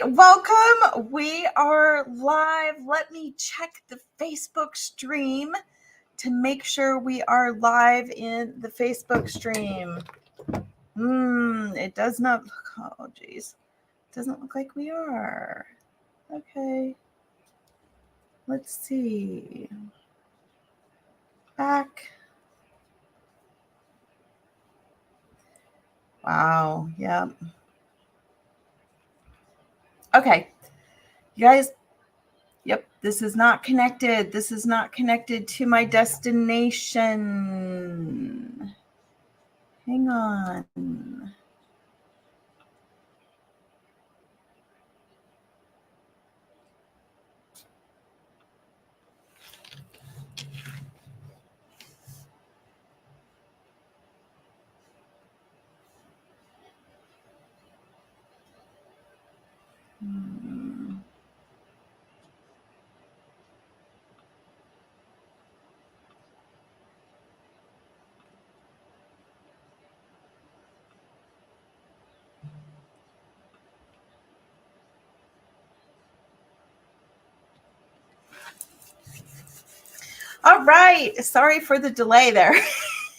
right, welcome. We are live. Let me check the Facebook stream to make sure we are live in the Facebook stream. It does not look, oh geez. It doesn't look like we are. Okay. Let's see. Back. Wow, yeah. Okay. You guys, yep, this is not connected. This is not connected to my destination. Hang on. All right. Sorry for the delay there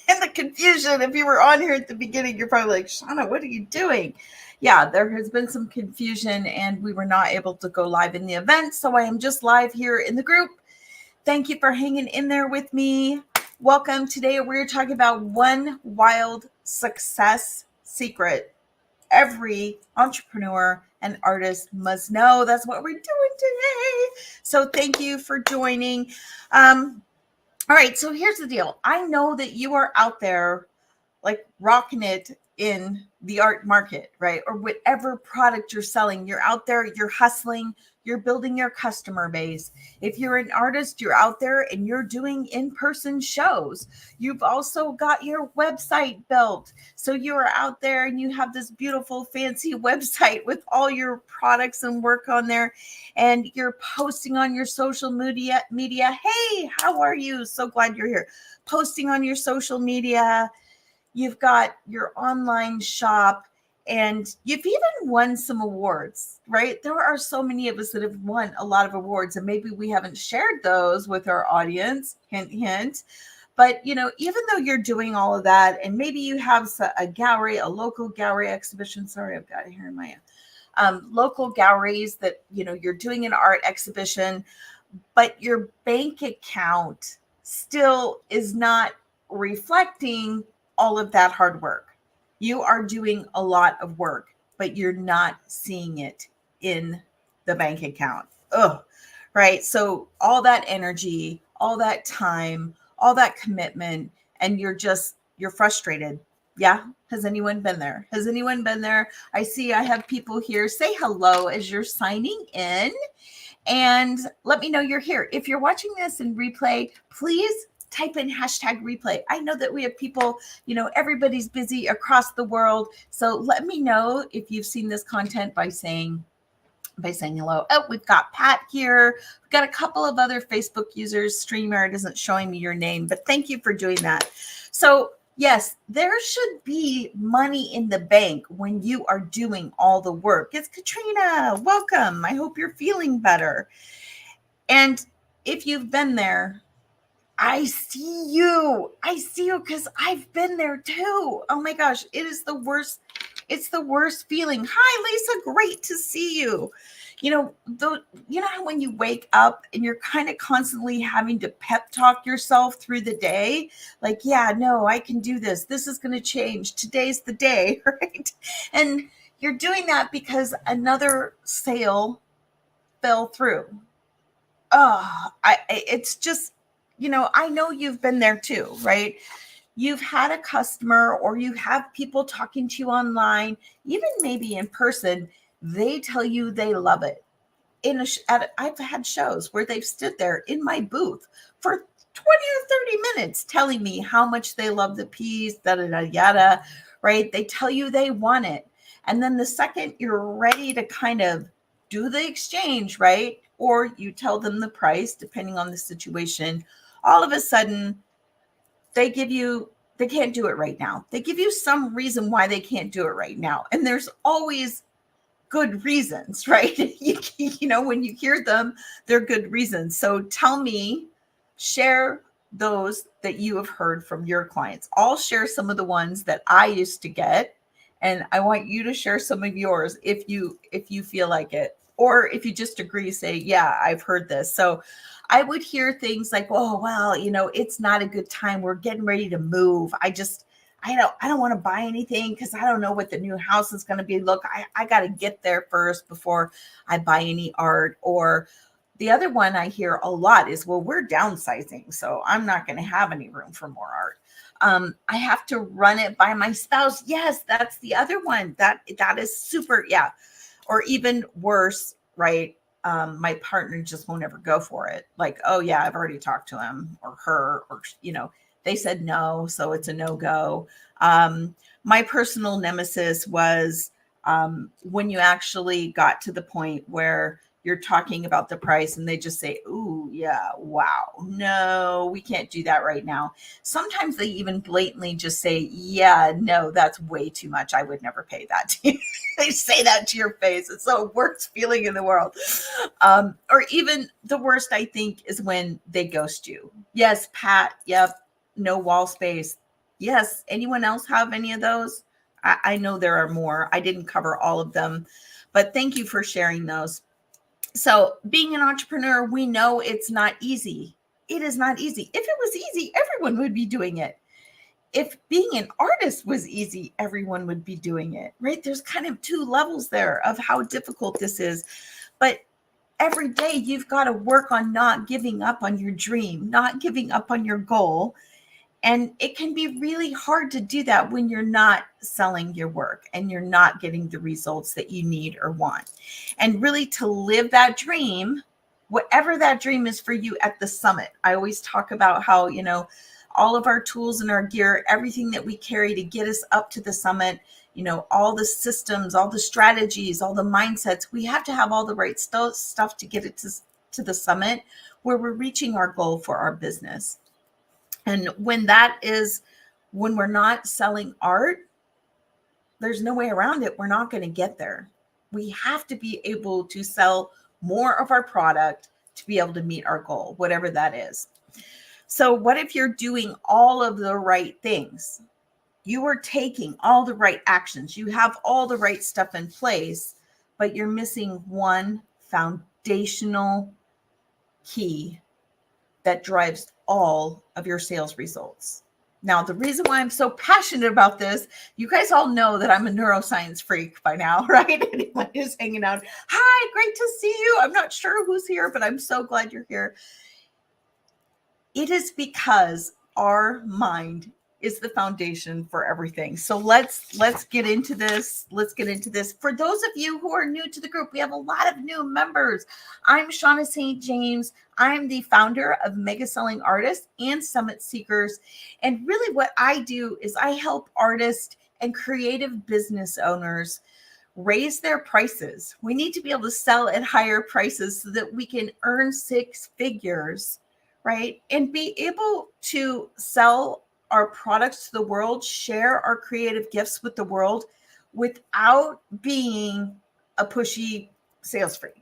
and the confusion. If you were on here at the beginning, you're probably like, Shauna, what are you doing? Yeah, there has been some confusion and we were not able to go live in the event. So I am just live here in the group. Thank you for hanging in there with me. Welcome. Today we're talking about one wild success secret every entrepreneur and artist must know. That's what we're doing today. So thank you for joining. All right, so here's the deal. I know that you are out there like rocking it in the art market, right? Or whatever product you're selling. You're out there, you're hustling, you're building your customer base. If you're an artist, you're out there and you're doing in-person shows. You've also got your website built. So you're out there and you have this beautiful fancy website with all your products and work on there, and you're posting on your social media. Hey, how are you? So glad you're here. Posting on your social media. You've got your online shop, and you've even won some awards, right? There are so many of us that have won a lot of awards, and maybe we haven't shared those with our audience. Hint, hint. But, even though you're doing all of that, and maybe you have a gallery, a local gallery exhibition. Sorry, I've got it here in my local galleries that, you're doing an art exhibition, but your bank account still is not reflecting all of that hard work. You are doing a lot of work, but you're not seeing it in the bank account. Ugh, right? So all that energy, all that time, all that commitment, and you're frustrated. Yeah. Has anyone been there? Has anyone been there? I see I have people here. Say hello as you're signing in. And let me know you're here. If you're watching this in replay, please type in hashtag replay. I know that we have people, everybody's busy across the world. So let me know if you've seen this content by saying hello. Oh, we've got Pat here. We've got a couple of other Facebook users. StreamYard isn't showing me your name, but thank you for doing that. So yes, there should be money in the bank when you are doing all the work. It's Katrina. Welcome. I hope you're feeling better. And if you've been there, I see you. I see you because I've been there too. Oh my gosh, it is the worst. It's the worst feeling. Hi, Lisa. Great to see you. You know how when you wake up and you're kind of constantly having to pep talk yourself through the day? Like, yeah, no, I can do this. This is going to change. Today's the day, right? And you're doing that because another sale fell through. It's just, I know you've been there too, right? You've had a customer or you have people talking to you online, even maybe in person. They tell you they love it. I've had shows where they've stood there in my booth for 20 or 30 minutes telling me how much they love the piece, yada, right? They tell you they want it. And then the second you're ready to kind of do the exchange, right? Or you tell them the price, depending on the situation, all of a sudden they can't do it right now. They give you some reason why they can't do it right now. And there's always good reasons, right? You know, when you hear them, they're good reasons. So tell me, share those that you have heard from your clients. I'll share some of the ones that I used to get, and I want you to share some of yours if you feel like it, or if you just agree, say, yeah, I've heard this. So I would hear things like, oh, well, you know, it's not a good time, we're getting ready to move, I don't want to buy anything because I don't know what the new house is going to be. Look, I got to get there first before I buy any art. Or the other one I hear a lot is, well, we're downsizing, so I'm not going to have any room for more art. I have to run it by my spouse. Yes, that's the other one. That is super. Yeah. Or even worse, right? My partner just won't ever go for it. Like, oh yeah, I've already talked to him or her, or they said no, so it's a no-go. My personal nemesis was when you actually got to the point where you're talking about the price and they just say, ooh, yeah, wow, no, we can't do that right now. Sometimes they even blatantly just say, yeah, no, that's way too much. I would never pay that to you. They say that to your face. It's the worst feeling in the world. Or even the worst, I think, is when they ghost you. Yes, Pat, yep, no wall space. Yes. Anyone else have any of those? I know there are more. I didn't cover all of them, but thank you for sharing those. So being an entrepreneur, we know it's not easy. It is not easy. If it was easy, everyone would be doing it. If being an artist was easy, everyone would be doing it, right? There's kind of two levels there of how difficult this is. But every day you've got to work on not giving up on your dream, not giving up on your goal. And it can be really hard to do that when you're not selling your work and you're not getting the results that you need or want. And really to live that dream, whatever that dream is for you at the summit. I always talk about how, all of our tools and our gear, everything that we carry to get us up to the summit, all the systems, all the strategies, all the mindsets, we have to have all the right stuff to get it to the summit where we're reaching our goal for our business. And when we're not selling art, there's no way around it. We're not going to get there. We have to be able to sell more of our product to be able to meet our goal, whatever that is. So what if you're doing all of the right things? You are taking all the right actions. You have all the right stuff in place, but you're missing one foundational key that drives all of your sales results. Now, the reason why I'm so passionate about this, you guys all know that I'm a neuroscience freak by now, right? Anyone who's hanging out, hi, great to see you. I'm not sure who's here, but I'm so glad you're here. It is because our mind is the foundation for everything. So let's get into this. Let's get into this. For those of you who are new to the group, we have a lot of new members. I'm Shauna St. James. I'm the founder of Mega Selling Artists and Summit Seekers. And really what I do is I help artists and creative business owners raise their prices. We need to be able to sell at higher prices so that we can earn six figures, right? And be able to sell our products to the world, share our creative gifts with the world without being a pushy sales freak.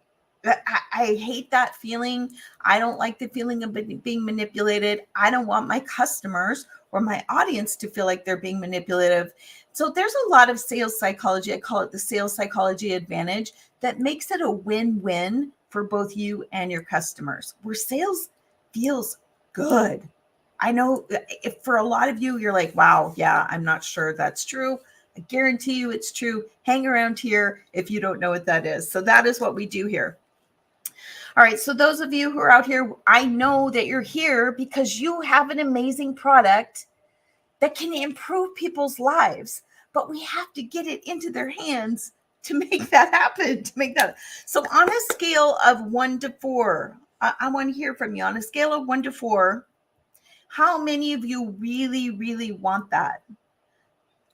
I hate that feeling. I don't like the feeling of being manipulated. I don't want my customers or my audience to feel like they're being manipulative. So there's a lot of sales psychology. I call it the sales psychology advantage that makes it a win-win for both you and your customers, where sales feels good. I know if for a lot of you, you're like, wow, yeah, I'm not sure that's true. I guarantee you it's true. Hang around here if you don't know what that is. So that is what we do here. All right. So those of you who are out here, I know that you're here because you have an amazing product that can improve people's lives, but we have to get it into their hands to make that happen, So on a scale of 1 to 4, I want to hear from you. On a scale of 1 to 4, how many of you really, really want that?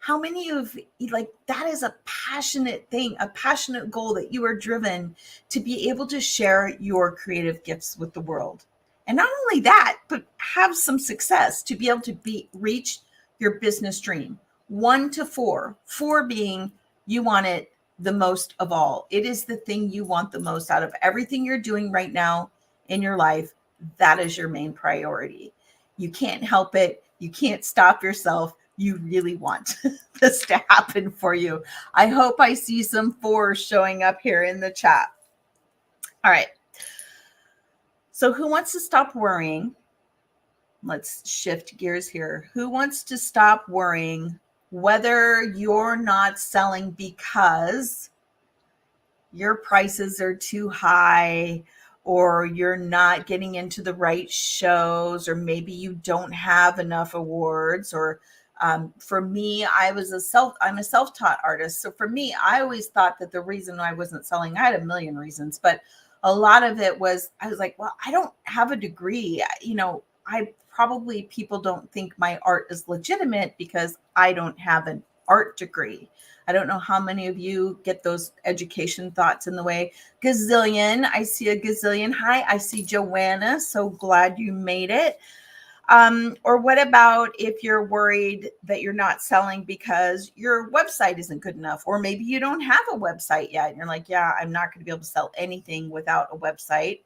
How many of you, that is a passionate thing, a passionate goal that you are driven to be able to share your creative gifts with the world? And not only that, but have some success to be able to reach your business dream. 1 to 4, 4 being you want it the most of all. It is the thing you want the most out of everything you're doing right now in your life. That is your main priority. You can't help it. You can't stop yourself. You really want this to happen for you. I hope I see some fours showing up here in the chat. All right. So who wants to stop worrying? Let's shift gears here. Who wants to stop worrying whether you're not selling because your prices are too high, or you're not getting into the right shows, or maybe you don't have enough awards, or for me, I'm a self-taught artist. So for me, I always thought that the reason I wasn't selling, I had a million reasons, but a lot of it was, I was like, well, I don't have a degree. People don't think my art is legitimate because I don't have an art degree. I don't know how many of you get those education thoughts in the way. Gazillion. I see a gazillion. Hi, I see Joanna. So glad you made it. Or what about if you're worried that you're not selling because your website isn't good enough, or maybe you don't have a website yet and you're like, yeah, I'm not going to be able to sell anything without a website.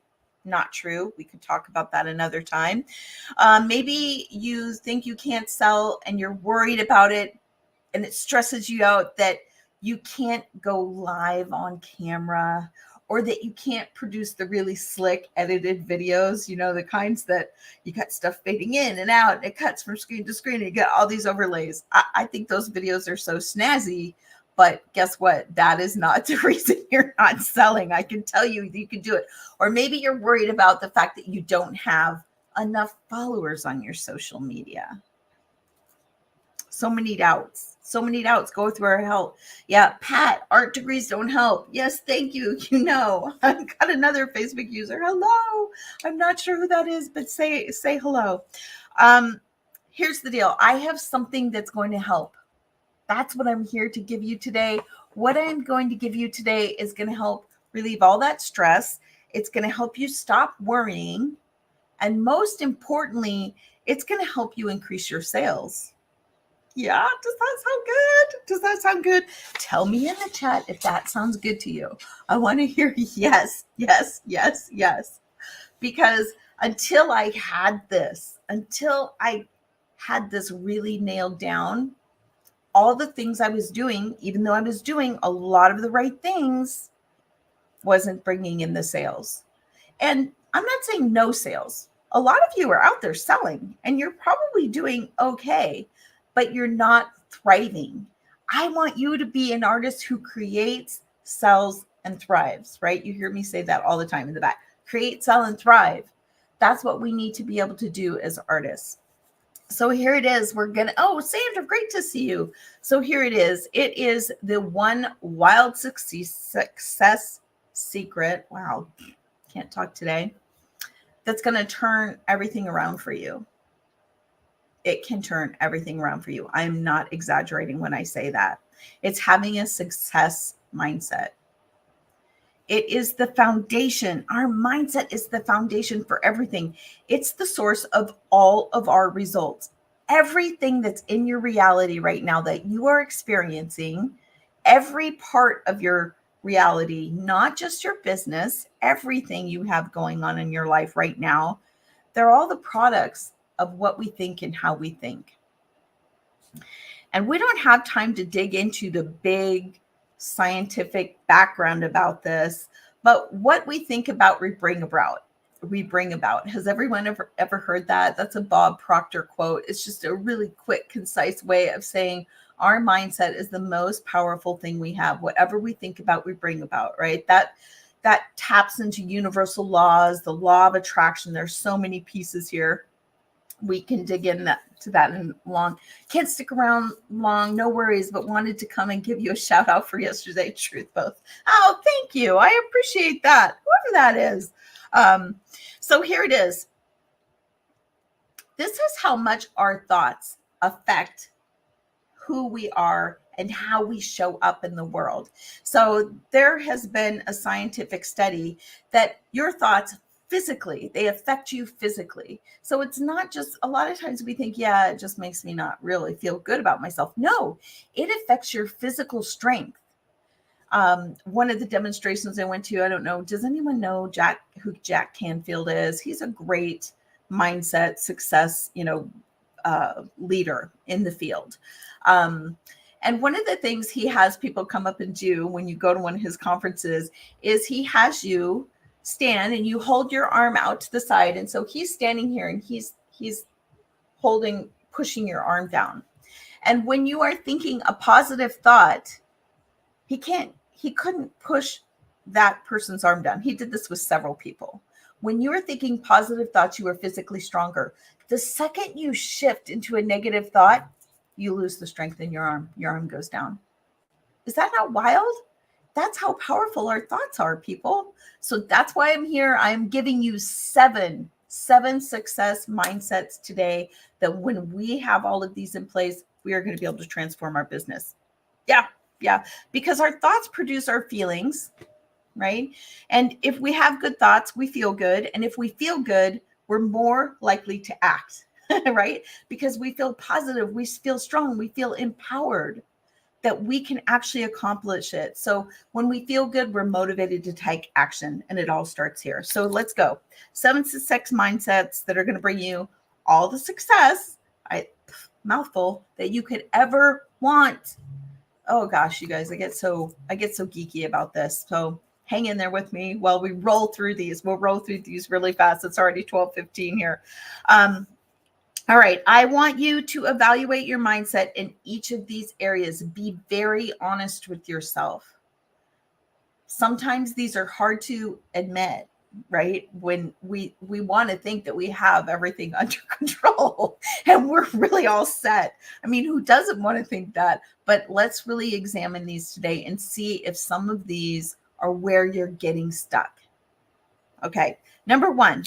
Not true. We could talk about that another time. Maybe you think you can't sell and you're worried about it, and it stresses you out that you can't go live on camera, or that you can't produce the really slick edited videos, the kinds that you got stuff fading in and out, and it cuts from screen to screen, and you get all these overlays. I think those videos are so snazzy, but guess what? That is not the reason you're not selling. I can tell you can do it. Or maybe you're worried about the fact that you don't have enough followers on your social media. So many doubts. Go through our help. Yeah, Pat, art degrees don't help. Yes, thank you. I've got another Facebook user. Hello. I'm not sure who that is, but say hello. Here's the deal. I have something that's going to help. That's what I'm here to give you today. What I'm going to give you today is going to help relieve all that stress. It's going to help you stop worrying. And most importantly, it's going to help you increase your sales. Yeah, does that sound good? Tell me in the chat if that sounds good to you. I want to hear yes. Because until I had this really nailed down, all the things I was doing, even though I was doing a lot of the right things, wasn't bringing in the sales. And I'm not saying no sales. A lot of you are out there selling and you're probably doing okay, but you're not thriving. I want you to be an artist who creates, sells, and thrives, right? You hear me say that all the time in the back. Create, sell, and thrive. That's what we need to be able to do as artists. So here it is. Sandra, great to see you. So here it is. It is the one wild success secret. Wow, can't talk today. That's going to turn everything around for you. It can turn everything around for you. I'm not exaggerating when I say that. It's having a success mindset. It is the foundation. Our mindset is the foundation for everything. It's the source of all of our results. Everything that's in your reality right now that you are experiencing, every part of your reality, not just your business, everything you have going on in your life right now, they're all the products of what we think and how we think. And we don't have time to dig into the big scientific background about this, but what we think about, we bring about. Has everyone ever heard that? That's a Bob Proctor quote. It's just a really quick, concise way of saying our mindset is the most powerful thing we have. Whatever we think about, we bring about, right? That taps into universal laws, the law of attraction. There's so many pieces here. We can dig into that in long. Can't stick around long, no worries, but wanted to come and give you a shout out for yesterday. Truth both. Oh, thank you. I appreciate that. Whoever that is. So here it is. This is how much our thoughts affect who we are and how we show up in the world. So there has been a scientific study that your thoughts physically, they affect you physically. So it's not just, a lot of times we think, yeah, it just makes me not really feel good about myself. No, it affects your physical strength. One of the demonstrations I went to, I don't know, does anyone know who Jack Canfield is? He's a great mindset success, leader in the field. And one of the things he has people come up and do when you go to one of his conferences is he has you stand and you hold your arm out to the side. And so he's standing here and he's pushing your arm down. And when you are thinking a positive thought, he couldn't push that person's arm down. He did this with several people. When you are thinking positive thoughts, you are physically stronger. The second you shift into a negative thought, you lose the strength in your arm. Your arm goes down. Is that not wild? That's how powerful our thoughts are, people. So that's why I'm here. I'm giving you seven success mindsets today that when we have all of these in place, we are going to be able to transform our business. Yeah. Because our thoughts produce our feelings, right? And if we have good thoughts, we feel good. And if we feel good, we're more likely to act, right? Because we feel positive, we feel strong, we feel empowered that we can actually accomplish it. So when we feel good, we're motivated to take action, and it all starts here. So let's go. 7 success mindsets that are going to bring you all the success, mouthful, that you could ever want. Oh gosh, you guys, I get so geeky about this. So hang in there with me while we roll through these. We'll roll through these really fast. It's already 12:15 here. All right. I want you to evaluate your mindset in each of these areas. Be very honest with yourself. Sometimes these are hard to admit, right? When we want to think that we have everything under control and we're really all set. I mean, who doesn't want to think that? But let's really examine these today and see if some of these are where you're getting stuck. Okay. Number 1,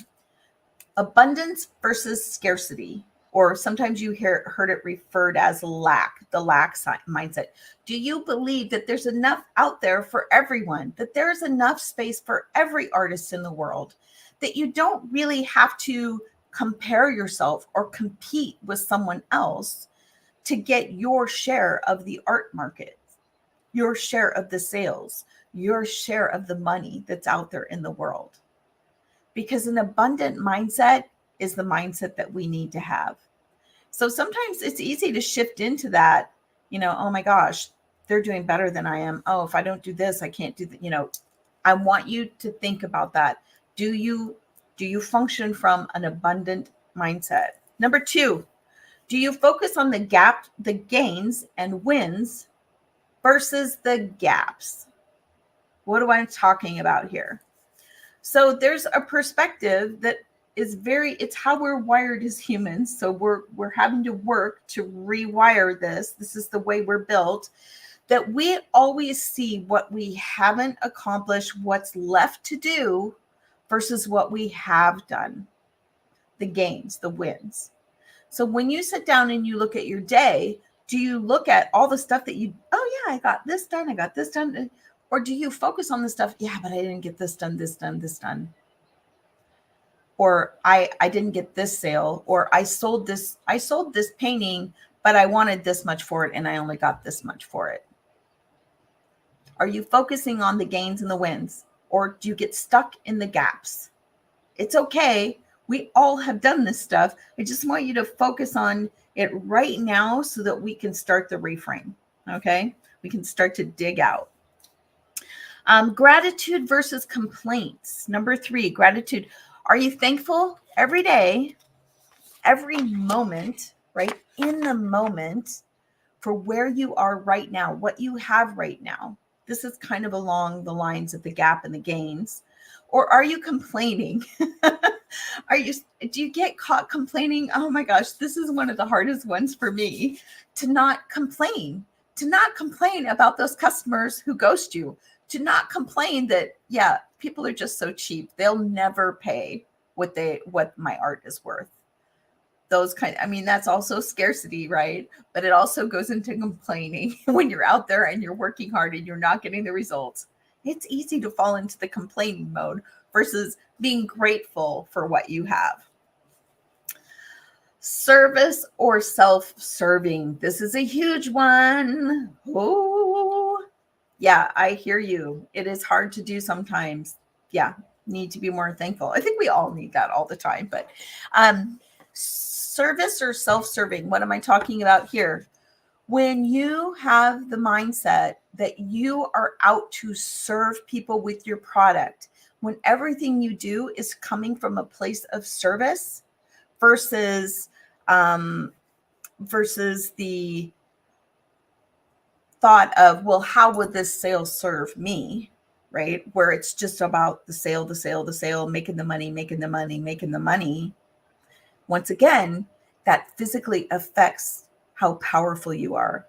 abundance versus scarcity, or sometimes you heard it referred as the lack mindset. Do you believe that there's enough out there for everyone, that there's enough space for every artist in the world, that you don't really have to compare yourself or compete with someone else to get your share of the art market, your share of the sales, your share of the money that's out there in the world? Because an abundant mindset is the mindset that we need to have. So sometimes it's easy to shift into that, oh my gosh, they're doing better than I am. Oh, if I don't do this, I can't do that. I want you to think about that. Do you function from an abundant mindset? Number 2, do you focus on the gains and wins versus the gaps? What am I talking about here? So there's a perspective that is it's how we're wired as humans. So we're having to work to rewire this. This is the way we're built, that we always see what we haven't accomplished, what's left to do versus what we have done, the gains, the wins. So when you sit down and you look at your day, do you look at all the stuff that I got this done, I got this done? Or do you focus on the stuff, yeah, but I didn't get this done, this done, this done. Or I didn't get this sale, or I sold this painting, but I wanted this much for it and I only got this much for it. Are you focusing on the gains and the wins, or do you get stuck in the gaps? It's okay. We all have done this stuff. I just want you to focus on it right now so that we can start the reframe. Okay. We can start to dig out. Gratitude versus complaints. Number 3, gratitude. Are you thankful every day, every moment, right in the moment, for where you are right now, what you have right now? This is kind of along the lines of the gap and the gains. Or are you complaining? Do you get caught complaining? Oh my gosh, this is one of the hardest ones for me, to not complain about those customers who ghost you, to not complain that, yeah, people are just so cheap. They'll never pay what my art is worth. That's also scarcity, right? But it also goes into complaining when you're out there and you're working hard and you're not getting the results. It's easy to fall into the complaining mode versus being grateful for what you have. Service or self-serving. This is a huge one. Oh, Yeah, I hear you. It is hard to do sometimes. Yeah, need to be more thankful. I think we all need that all the time. But service or self-serving, what am I talking about here? When you have the mindset that you are out to serve people with your product, when everything you do is coming from a place of service versus um, versus the thought of, well, how would this sale serve me? Right? Where it's just about the sale, the sale, the sale, making the money, making the money, making the money. Once again, that physically affects how powerful you are.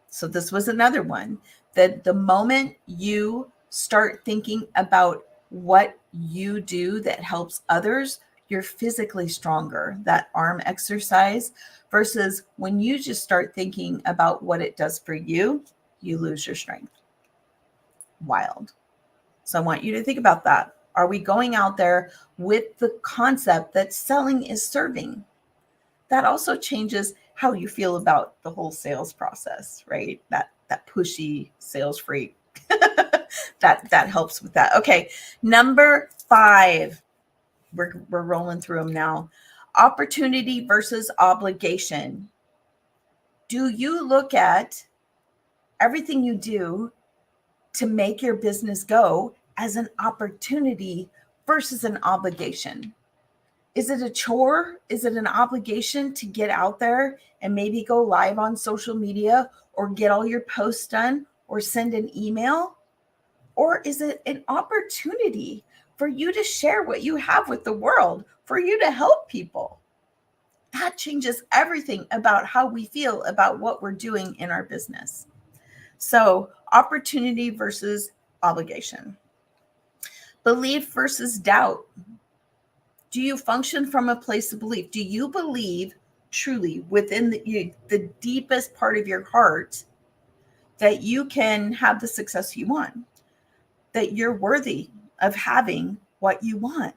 So this was another one that the moment you start thinking about what you do that helps others, you're physically stronger. That arm exercise versus when you just start thinking about what it does for you, you lose your strength. Wild. So I want you to think about that. Are we going out there with the concept that selling is serving? That also changes how you feel about the whole sales process, right? That pushy sales freak. that helps with that. Okay, number 5. We're rolling through them now. Opportunity versus obligation. Do you look at everything you do to make your business go as an opportunity versus an obligation? Is it a chore? Is it an obligation to get out there and maybe go live on social media or get all your posts done or send an email? Or is it an opportunity for you to share what you have with the world, for you to help people? That changes everything about how we feel about what we're doing in our business. So, opportunity versus obligation. Belief versus doubt. Do you function from a place of belief? Do you believe truly within the deepest part of your heart that you can have the success you want, that you're worthy of having what you want,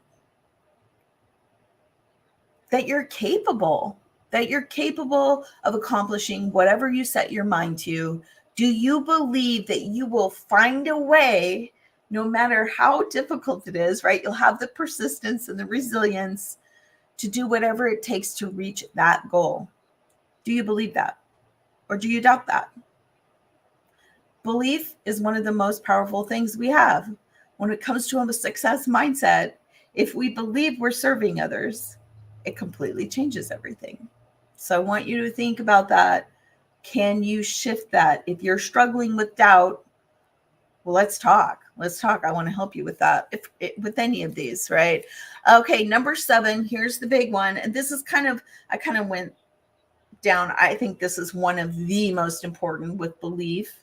that you're capable, of accomplishing whatever you set your mind to? Do you believe that you will find a way, no matter how difficult it is, right? You'll have the persistence and the resilience to do whatever it takes to reach that goal. Do you believe that? Or do you doubt that? Belief is one of the most powerful things we have. When it comes to a success mindset, if we believe we're serving others, it completely changes everything. So I want you to think about that. Can you shift that? If you're struggling with doubt, well, let's talk. I want to help you with that, with any of these, right? Okay, number 7, here's the big one. And this is I kind of went down. I think this is one of the most important with belief.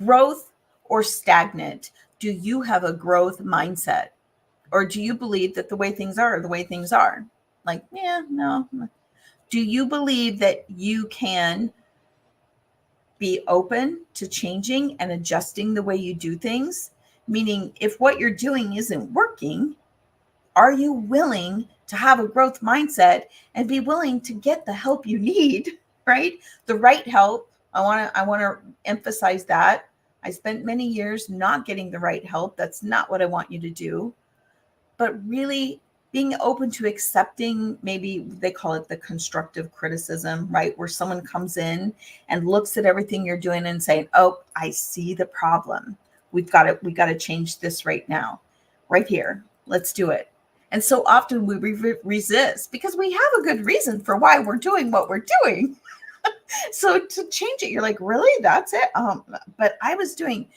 Growth or stagnant? Do you have a growth mindset? Or do you believe that the way things are the way things are? Like, yeah, no. Do you believe that you can be open to changing and adjusting the way you do things? Meaning, if what you're doing isn't working, are you willing to have a growth mindset and be willing to get the help you need, right? The right help. I want to emphasize that. I spent many years not getting the right help. That's not what I want you to do. But really being open to accepting, maybe they call it the constructive criticism, right? Where someone comes in and looks at everything you're doing and saying, "Oh, I see the problem. We got to change this right now, right here. Let's do it." And so often we resist because we have a good reason for why we're doing what we're doing. So to change it, you're like, "Really? That's it?" But I was doing.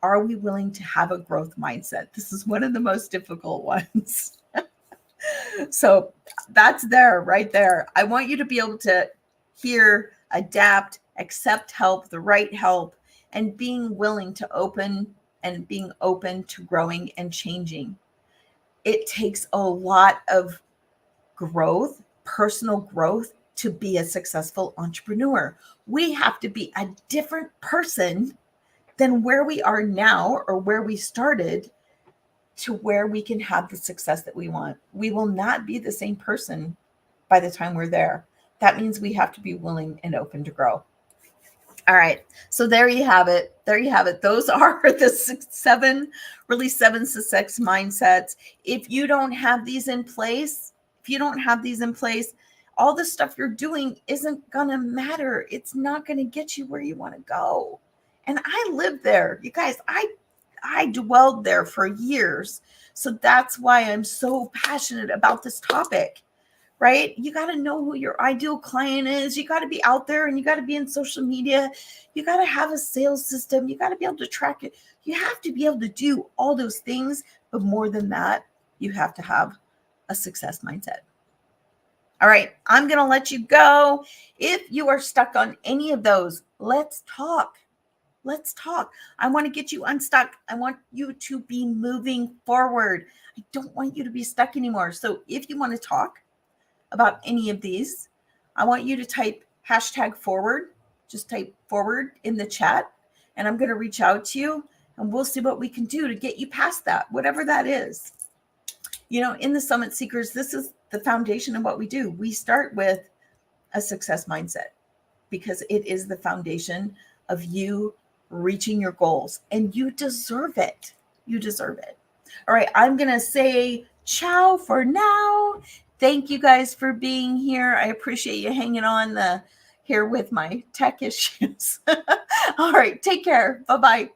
Are we willing to have a growth mindset? This is one of the most difficult ones. So that's there, right there. I want you to be able to hear, adapt, accept help, the right help, and being willing to being open to growing and changing. It takes a lot of growth, personal growth, to be a successful entrepreneur. We have to be a different person than where we are now or where we started to where we can have the success that we want. We will not be the same person by the time we're there. That means we have to be willing and open to grow. All right. So there you have it. there you have it. Those are the seven success mindsets. If you don't have these in place, all the stuff you're doing isn't going to matter. It's not going to get you where you want to go. And I lived there. You guys, I dwelled there for years. So that's why I'm so passionate about this topic, right? You got to know who your ideal client is. You got to be out there and you got to be in social media. You got to have a sales system. You got to be able to track it. You have to be able to do all those things. But more than that, you have to have a success mindset. All right, I'm going to let you go. If you are stuck on any of those, let's talk. Let's talk. I want to get you unstuck. I want you to be moving forward. I don't want you to be stuck anymore. So if you want to talk about any of these, I want you to type #forward. Just type forward in the chat, and I'm going to reach out to you, and we'll see what we can do to get you past that, whatever that is. You know, in the Summit Seekers, this is the foundation of what we do. We start with a success mindset because it is the foundation of you reaching your goals, and you deserve it. You deserve it. All right, I'm going to say ciao for now. Thank you guys for being here. I appreciate you hanging on here with my tech issues. All right, take care. Bye-bye.